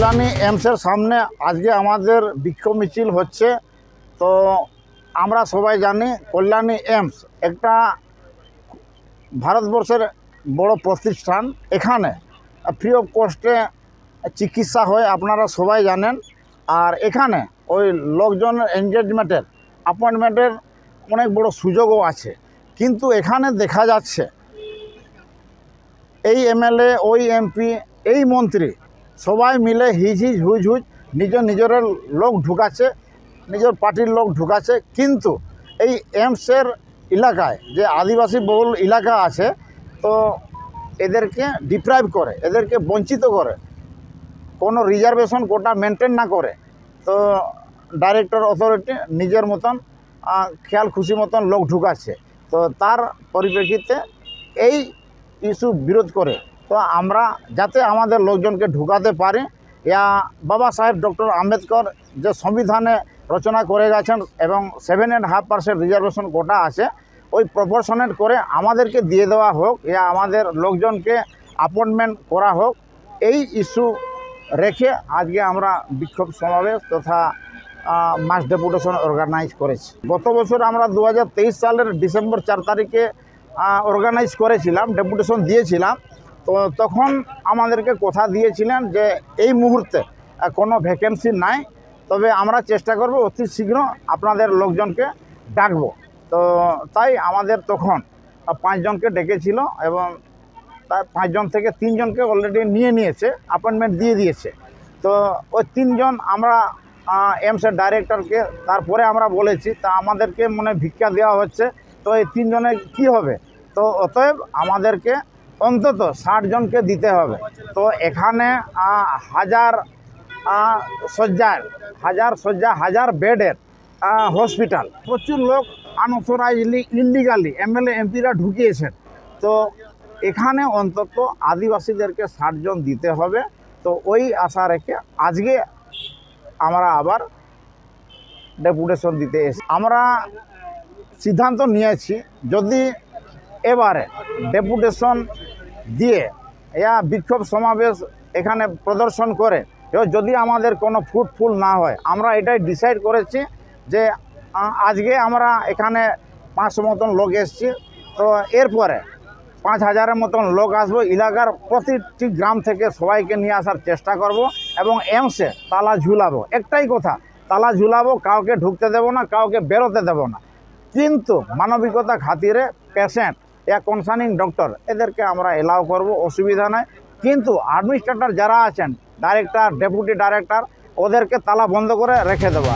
কল্যাণী এমসের সামনে আজকে আমাদের বিক্ষোভ মিছিল হচ্ছে। তো আমরা সবাই জানি কল্যাণী এমস একটা ভারতবর্ষের বড় প্রতিষ্ঠান। এখানে ফ্রি অফ কস্টে চিকিৎসা হয়, আপনারা সবাই জানেন। আর এখানে ওই লোকজনের এনগেজমেন্টের অ্যাপয়েন্টমেন্টের অনেক বড় সুযোগও আছে। কিন্তু এখানে দেখা যাচ্ছে এই এমএলএ, ওই এমপি, এই মন্ত্রী সবাই মিলে হিজ হুজ নিজের লোক ঢুকাচ্ছে, নিজের পার্টির লোক ঢুকাচ্ছে। কিন্তু এই এমসের এলাকায় যে আদিবাসী বহুল এলাকা আছে, তো এদেরকে ডিপ্রাইভ করে, এদেরকে বঞ্চিত করে, কোনো রিজার্ভেশন কোটা মেনটেন না করে। তো ডাইরেক্টর অথরিটি নিজের মতন খেয়াল খুশি মতন লোক ঢুকাচ্ছে। তো তার পরিপ্রেক্ষিতে এই ইস্যু বিরোধ করে তো আমরা যাতে আমাদের লোকজনকে ঢুকাতে পারি, বাবা সাহেব ডক্টর আম্বেদকর যে সংবিধানে রচনা করে গেছেন এবং 7.5% রিজার্ভেশন কোটা আছে, ওই প্রপোর্শনেট করে আমাদেরকে দিয়ে দেওয়া হোক, আমাদের লোকজনকে অ্যাপয়েন্টমেন্ট করা হোক। এই ইস্যু রেখে আজকে আমরা বিক্ষোভ সমাবেশ তথা মাস ডেপুটেশন অর্গানাইজ করেছি। গত বছর আমরা 2023 সালের ডিসেম্বর 4 তারিখে অর্গানাইজ করেছিলাম, ডেপুটেশন দিয়েছিলাম। তো তখন আমাদেরকে কথা দিয়েছিলেন যে এই মুহূর্তে কোনো ভ্যাকেন্সি নাই, তবে আমরা চেষ্টা করব অতি শীঘ্র আপনাদের লোকজনকে ডাকবো। তো তাই আমাদের তখন 5 জনকে ডেকেছিল এবং তার 5 জন থেকে 3 জনকে অলরেডি নিয়েছে, অ্যাপয়েন্টমেন্ট দিয়ে দিয়েছে। তো ওই 3 জন আমরা এমসের ডাইরেক্টরকে তারপরে আমরা বলেছি, তা আমাদেরকে মনে ভিক্ষা দেওয়া হচ্ছে। তো এই 3 জনের কী হবে? তো অতএব আমাদেরকে অন্তত 60 জনকে দিতে হবে। তো এখানে 1000 শয্যা 1000 বেডের হসপিটাল, প্রচুর লোক আনঅথরাইজলি ইলিগালি এমএলএ এমপিরা ঢুকিয়েছেন। তো এখানে অন্তত আদিবাসীদেরকে 60 জন দিতে হবে। তো ওই আশা রেখে আজকে আমরা আবার ডেপুটেশন দিতে এসেছি। আমরা সিদ্ধান্ত নিয়েছি, যদি এবারে ডেপুটেশন দিয়ে বিক্ষোভ সমাবেশ এখানে প্রদর্শন করে যদি আমাদের কোনো ফ্রুটফুল না হয়, আমরা এটাই ডিসাইড করেছি যে আজকে আমরা এখানে 500 মতন লোক এসেছি। তো এরপরে 5000-এর মতন লোক আসবো। এলাকার প্রতিটি গ্রাম থেকে সবাইকে নিয়ে আসার চেষ্টা করব এবং এমসে তালা ঝুলাবো। একটাই কথা, তালা ঝুলাবো, কাউকে ঢুকতে দেব না, কাউকে বেরোতে দেব না। কিন্তু মানবিকতা খাতিরে পেশেন্ট কনসার্নিং ডক্টর এদেরকে আমরা এলাও করব, অসুবিধা নাই। কিন্তু অ্যাডমিনিস্ট্রেটর যারা আছেন, ডাইরেক্টর, ডেপুটি ডাইরেক্টর, ওদেরকে তালা বন্ধ করে রেখে দেবো।